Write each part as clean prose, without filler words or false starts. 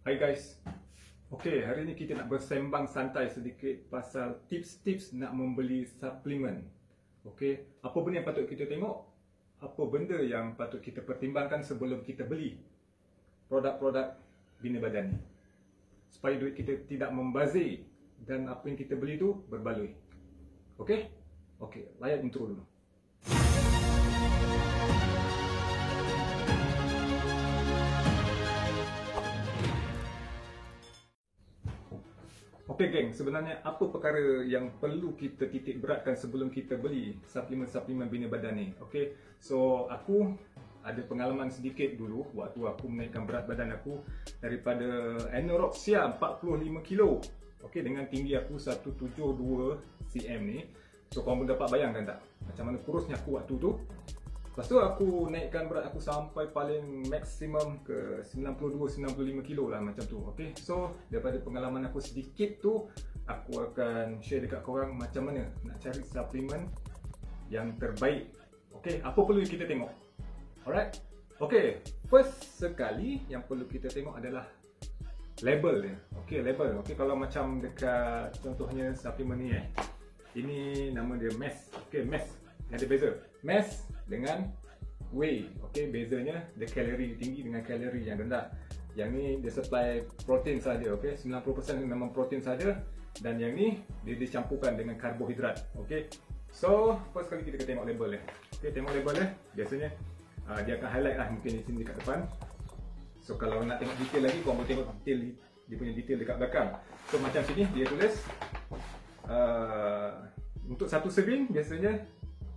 Hai guys. Okey, hari ni kita nak bersembang santai sedikit pasal tips-tips nak membeli suplemen. Okey, apa benda yang patut kita tengok? Apa benda yang patut kita pertimbangkan sebelum kita beli produk-produk bina badan ni? Supaya duit kita tidak membazir dan apa yang kita beli tu berbaloi. Okey? Okey, layan intro dulu. Okey geng, sebenarnya apa perkara yang perlu kita titik beratkan sebelum kita beli suplemen-suplemen bina badan ni? Okey, so aku ada pengalaman sedikit dulu waktu aku menaikkan berat badan aku daripada anorexia 45 kilo. Okey, dengan tinggi aku 172 cm ni. So korang boleh dapat bayangkan tak macam mana kurusnya aku waktu tu? Lepas tu aku naikkan berat aku sampai paling maksimum ke 92-95 kilo lah macam tu. Okay, so daripada pengalaman aku sedikit tu, aku akan share dekat korang macam mana nak cari suplemen yang terbaik. Okay, apa perlu kita tengok? Alright, okay, first sekali yang perlu kita tengok adalah label dia. Okay, label. Okay, kalau macam dekat contohnya suplemen ni ini nama dia MES. Okay, MES. Ada beza. MES dengan whey. Okey, bezanya dia kalori tinggi dengan kalori yang rendah. Yang ni dia supply protein saja, okey. 90% memang protein saja dan yang ni dia dicampurkan dengan karbohidrat. Okey. So, first kali kita tengok label dia. Okey, tengok label dia. Biasanya dia akan highlight lah mungkin di sini dekat depan. So, kalau nak tengok detail lagi, korang boleh tengok detail dia punya detail dekat belakang. So, macam sini dia tulis untuk satu serving biasanya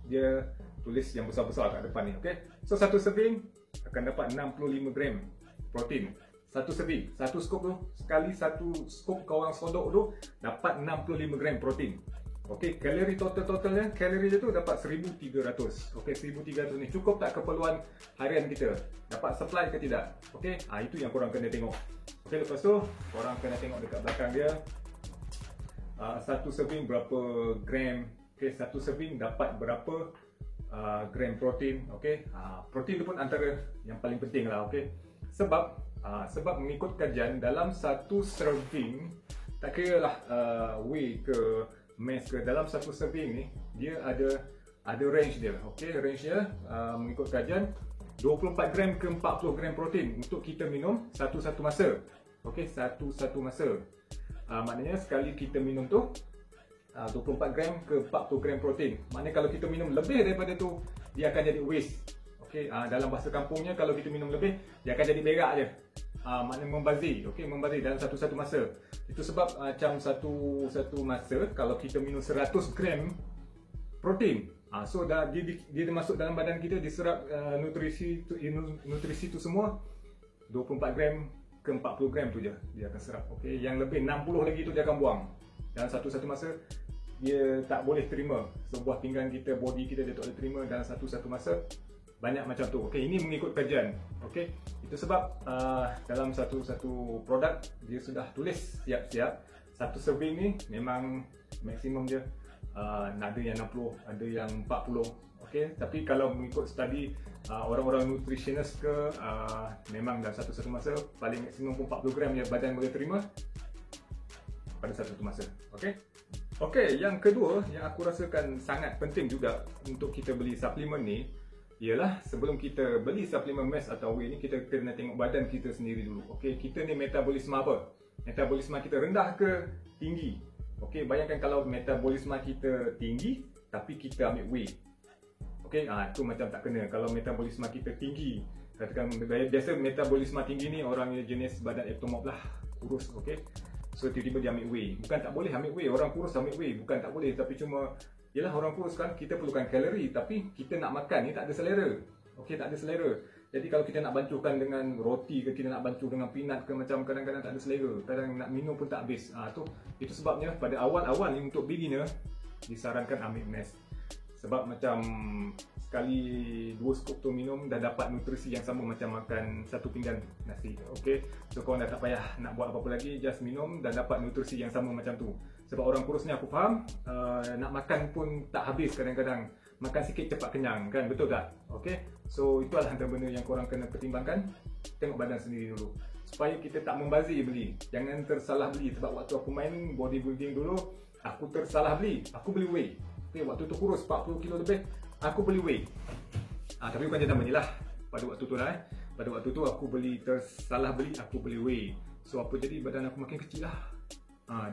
dia tulis yang besar-besar kat depan ni, okey. So satu serving akan dapat 65 gram protein. Satu serving, satu scoop tu, sekali satu scoop kau orang sodok tu dapat 65 gram protein. Okey, kalori totalnya, kalori dia tu dapat 1300. Okey, 1300 ni cukup tak keperluan harian kita? Dapat supply ke tidak? Okey, itu yang korang kena tengok. Okey, lepas tu korang kena tengok dekat belakang dia satu serving berapa gram. Okey, satu serving dapat berapa gram protein. Okey, protein itu pun antara yang paling penting lah. Okey, sebab mengikut kajian dalam satu serving, tak kira lah whey ke MES ke, dalam satu serving ni dia ada range dia. Okey, range dia mengikut kajian 24 gram ke 40 gram protein untuk kita minum satu-satu masa. Okey, satu-satu masa. Maknanya sekali kita minum tu 24 gram ke 40 gram protein. Maknanya kalau kita minum lebih daripada tu, dia akan jadi waste. Okey, dalam bahasa kampungnya kalau kita minum lebih, dia akan jadi berak je. Maknanya membazir. Okey, membazir dalam satu-satu masa. Itu sebab macam satu masa kalau kita minum 100 gram protein, so dia masuk dalam badan kita, diserap nutrisi tu semua 24 gram ke 40 gram tu je dia akan serap. Okey, yang lebih 60 lagi tu dia akan buang. Dalam satu-satu masa dia tak boleh terima. Sebuah pinggan kita, body kita dia tak boleh terima dalam satu-satu masa. Banyak macam tu. Okey, ini mengikut kajian. Okey, itu sebab dalam satu-satu produk dia sudah tulis siap-siap satu serving ni memang maksimum dia ada yang 60, ada yang 40. Okey, tapi kalau mengikut study orang-orang nutritionist ke memang dalam satu-satu masa paling maksimum pun 40 gram yang badan boleh terima pada satu masa. Okey. Okey, yang kedua yang aku rasakan sangat penting juga untuk kita beli suplemen ni ialah sebelum kita beli suplemen MES atau whey ni, kita kena tengok badan kita sendiri dulu. Okey, kita ni metabolisme apa? Metabolisme kita rendah ke tinggi? Okey, bayangkan kalau metabolisme kita tinggi tapi kita ambil whey. Okey, itu macam tak kena. Kalau metabolisme kita tinggi, katakan biasa metabolisme tinggi ni orang jenis badan ektomorf lah, kurus. Okey, so tiba-tiba dia ambil whey. Bukan tak boleh ambil whey, orang kurus ambil whey. Bukan tak boleh, tapi cuma yelah orang kurus kan kita perlukan kalori, tapi kita nak makan ni tak ada selera. Okey, tak ada selera. Jadi kalau kita nak bancuhkan dengan roti ke, kita nak bancuh dengan peanut ke, macam kadang-kadang tak ada selera. Kadang nak minum pun tak habis. Itu sebabnya pada awal-awal ni untuk beginner disarankan ambil MES. Sebab macam sekali 2 scoop tu minum dah dapat nutrisi yang sama macam makan satu pinggan nasi. Okey, so korang dah tak payah nak buat apa-apa lagi, just minum dan dapat nutrisi yang sama macam tu. Sebab orang kurus ni aku faham, nak makan pun tak habis kadang-kadang. Makan sikit cepat kenyang kan, betul tak? Okey, so itulah antara benda yang korang kena pertimbangkan. Tengok badan sendiri dulu. supaya kita tak membazir beli. Jangan tersalah beli, sebab waktu aku main bodybuilding dulu, aku tersalah beli. Aku beli whey. Okay, waktu tu kurus 40 kilo lebih, aku beli whey. Tapi bukan jenama ni lah. Pada waktu tu lah Pada waktu tu aku tersalah beli, aku beli whey. So apa jadi, badan aku makin kecil lah.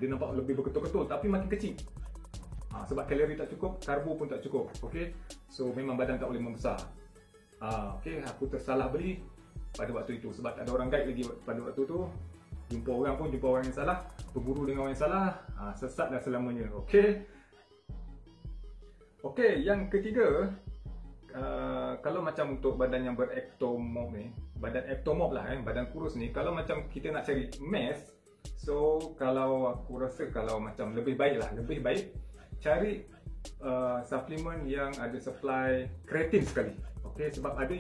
Dia nampak lebih berketul-ketul tapi makin kecil. Sebab kalori tak cukup, karbo pun tak cukup. Okay, so memang badan tak boleh membesar. Okay, aku tersalah beli pada waktu itu sebab tak ada orang guide lagi pada waktu tu. Jumpa orang yang salah, berguru dengan orang yang salah, sesat dah selamanya. Okay, yang ketiga, kalau macam untuk badan yang berektomorf ni, badan ektomorf lah, badan kurus ni, kalau macam kita nak cari mass, so kalau aku rasa kalau macam lebih baik cari suplemen yang ada supply kreatin sekali. Okay, sebab ada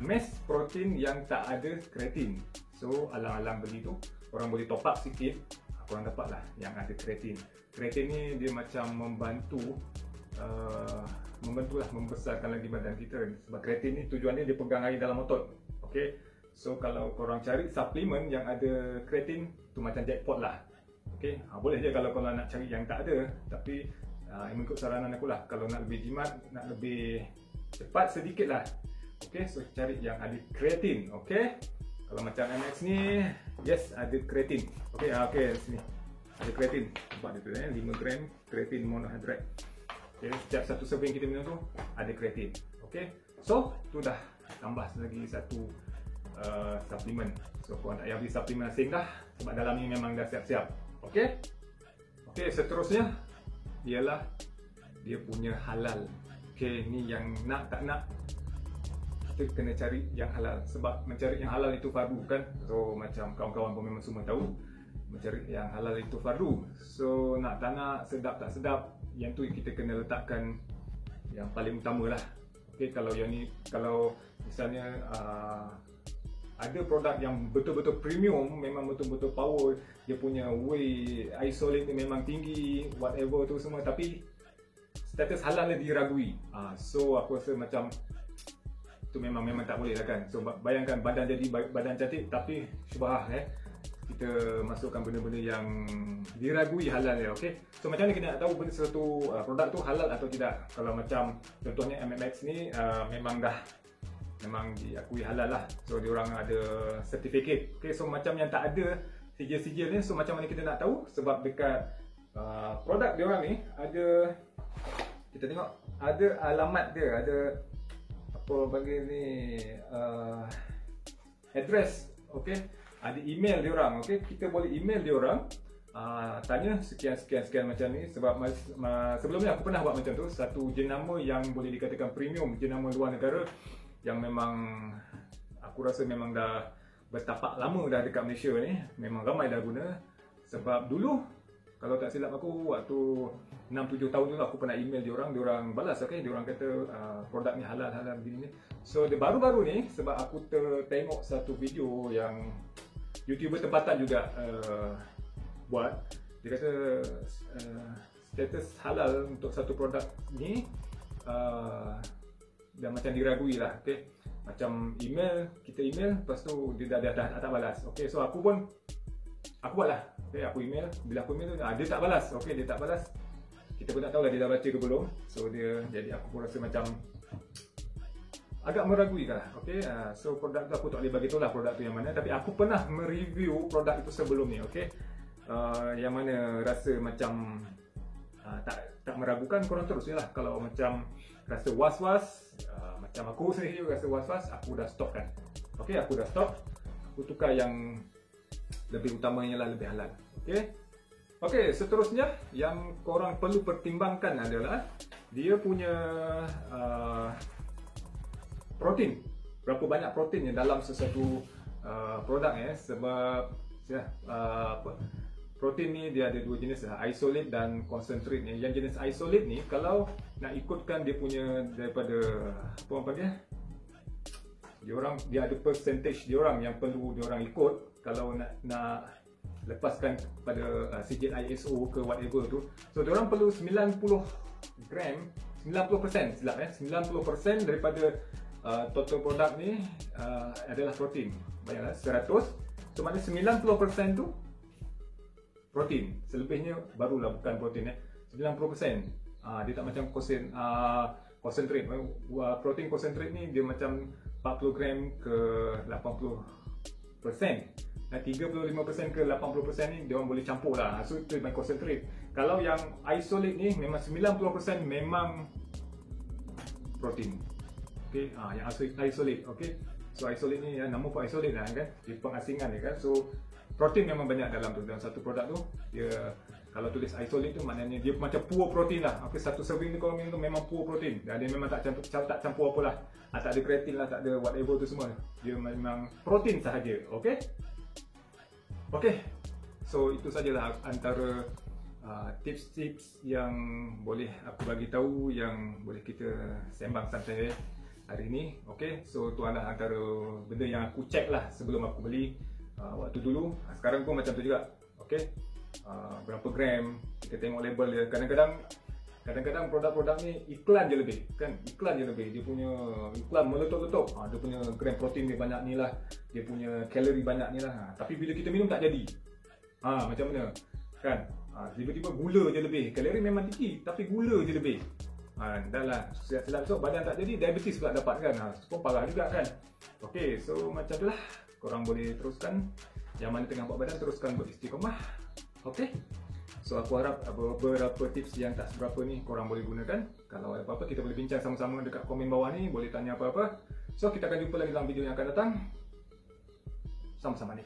mass protein yang tak ada kreatin. So alang-alang beli tu, orang boleh top up sikit, korang dapat lah yang ada kreatin. Kreatin ni dia macam membantu membesarkan lagi badan kita. Sebab kreatin ni tujuannya dia pegang air dalam otot. Okay, so kalau korang cari suplemen yang ada kreatin, tu macam jackpot lah. Okay, boleh je kalau korang nak cari yang tak ada. Tapi mengikut saranan aku lah, kalau nak lebih jimat, nak lebih cepat sedikit lah, okay, so cari yang ada kreatin. Okay, kalau macam MX ni, yes, ada kreatin. Okay, sini ada kreatin. Nampak dia tu 5 gram kreatin monohydrate. Okay, setiap satu serving kita minum tu ada kreatin. Okay, so tu dah tambah lagi satu suplemen. So korang tak payah beli suplemen asing dah, sebab dalam ni memang dah siap-siap. Okay, seterusnya ialah dia punya halal. Okay, ni yang nak tak nak, kita kena cari yang halal. Sebab mencari yang halal itu fardu kan. So macam kawan-kawan pun memang semua tahu, mencari yang halal itu fardu. So nak tak nak, sedap tak sedap, yang tu kita kena letakkan yang paling utama lah. Okay, kalau yang ni, kalau misalnya ada produk yang betul-betul premium, memang betul-betul power, dia punya whey isolate ni memang tinggi, whatever tu semua, tapi status halal dia diragui. So aku rasa macam tu memang tak boleh lah kan. So bayangkan badan jadi badan cantik tapi syubhah kita masukkan benda-benda yang diragui halal dia. Okay, so macam mana kita nak tahu benda satu produk tu halal atau tidak? Kalau macam contohnya MMX ni memang diakui halal lah. So diorang ada certificate. Okay, so macam yang tak ada sijil-sijil ni, so macam mana kita nak tahu? Sebab dekat produk diorang ni ada, kita tengok ada alamat dia, ada apa bagi ni, address. Okay, ada email diorang. Okay, kita boleh email diorang, tanya sekian macam ni. Sebab sebelum ni aku pernah buat macam tu, satu jenama yang boleh dikatakan premium, jenama luar negara, yang memang aku rasa memang dah bertapak lama dah dekat Malaysia ni, memang ramai dah guna. Sebab dulu kalau tak silap aku, waktu 6-7 tahun dulu aku pernah email diorang balas. Okay, diorang kata produk ni halal begini ni. So dia baru-baru ni, sebab aku tengok satu video yang YouTuber tempatan juga buat, dia kata status halal untuk satu produk ni dah macam diragui lah. Okay, macam kita email, lepas tu dia dah tak balas. Okay, so aku buat lah. Okay, aku email, bila aku email tu dia tak balas. Okay, dia tak balas, kita pun tak tahu lah dia dah baca ke belum. So jadi aku pun rasa macam agak meragui lah. Okay, so produk tu aku tak boleh bagi tahu lah produk tu yang mana, tapi aku pernah mereview produk itu sebelum ni. Okay, yang mana rasa macam tak meragukan, korang terus je lah. Kalau macam rasa was-was, macam aku sendiri rasa was-was, aku dah stop kan. Okay, aku dah stop, aku tukar yang lebih utamanya lah, lebih halal. Okay, seterusnya yang korang perlu pertimbangkan adalah dia punya protein. Berapa banyak protein yang dalam sesuatu produk sebab protein ni dia ada dua jenis, isolate dan concentrate. Yang jenis isolate ni kalau nak ikutkan dia punya daripada apa orang panggil, dia ada percentage diorang yang perlu diorang ikut kalau nak lepaskan pada sijil ISO ke whatever tu. So diorang perlu 90 gram, 90% silap 90% daripada total produk ni adalah protein. Bayanglah 100 So maknanya 90% tu protein, selebihnya barulah bukan protein 90%. Dia tak macam concentrate. Protein concentrate ni dia macam 40 gram ke 80%. Dan 35% ke 80% ni dia orang boleh campur lah. So itu memang concentrate. Kalau yang isolate ni memang 90% memang protein. Okey, yang isolate, okey. So isolate ni nama pun isolate lah kan. Dia pengasingan dia kan. So protein memang banyak dalam tu. Dalam satu produk tu dia kalau tulis isolate tu maknanya dia macam pure protein lah. Okey, satu serving ni kalau minum tu memang pure protein. Dan dia memang tak campur apa lah. Tak ada kreatin lah, tak ada whatever tu semua. Dia memang protein sahaja. Okey. Okey. So itu sajalah antara tips-tips yang boleh aku bagi tahu, yang boleh kita sembang santai hari ni. Okey. So tu adalah antara benda yang aku check lah sebelum aku beli waktu dulu. Sekarang pun macam tu juga. Okey. Berapa gram, kita tengok label dia. Kadang-kadang produk-produk ni iklan je lebih kan, iklan je lebih. Dia punya iklan meletup-letup. Dia punya gram protein dia banyak ni lah, dia punya kalori banyak ni lah. Tapi bila kita minum tak jadi. Macam mana kan? Tiba-tiba gula je lebih. Kalori memang tinggi tapi gula je lebih. Dah lah, silap esok badan tak jadi, diabetes pula dapat kan. Pun parah juga kan. Okey, so macam tu lah. Korang boleh teruskan. Yang mana tengah buat badan, teruskan buat istiqomah. Okey. So aku harap beberapa tips yang tak seberapa ni korang boleh gunakan. Kalau ada apa-apa kita boleh bincang sama-sama dekat komen bawah ni, boleh tanya apa-apa. So kita akan jumpa lagi dalam video yang akan datang. Sama-sama ni.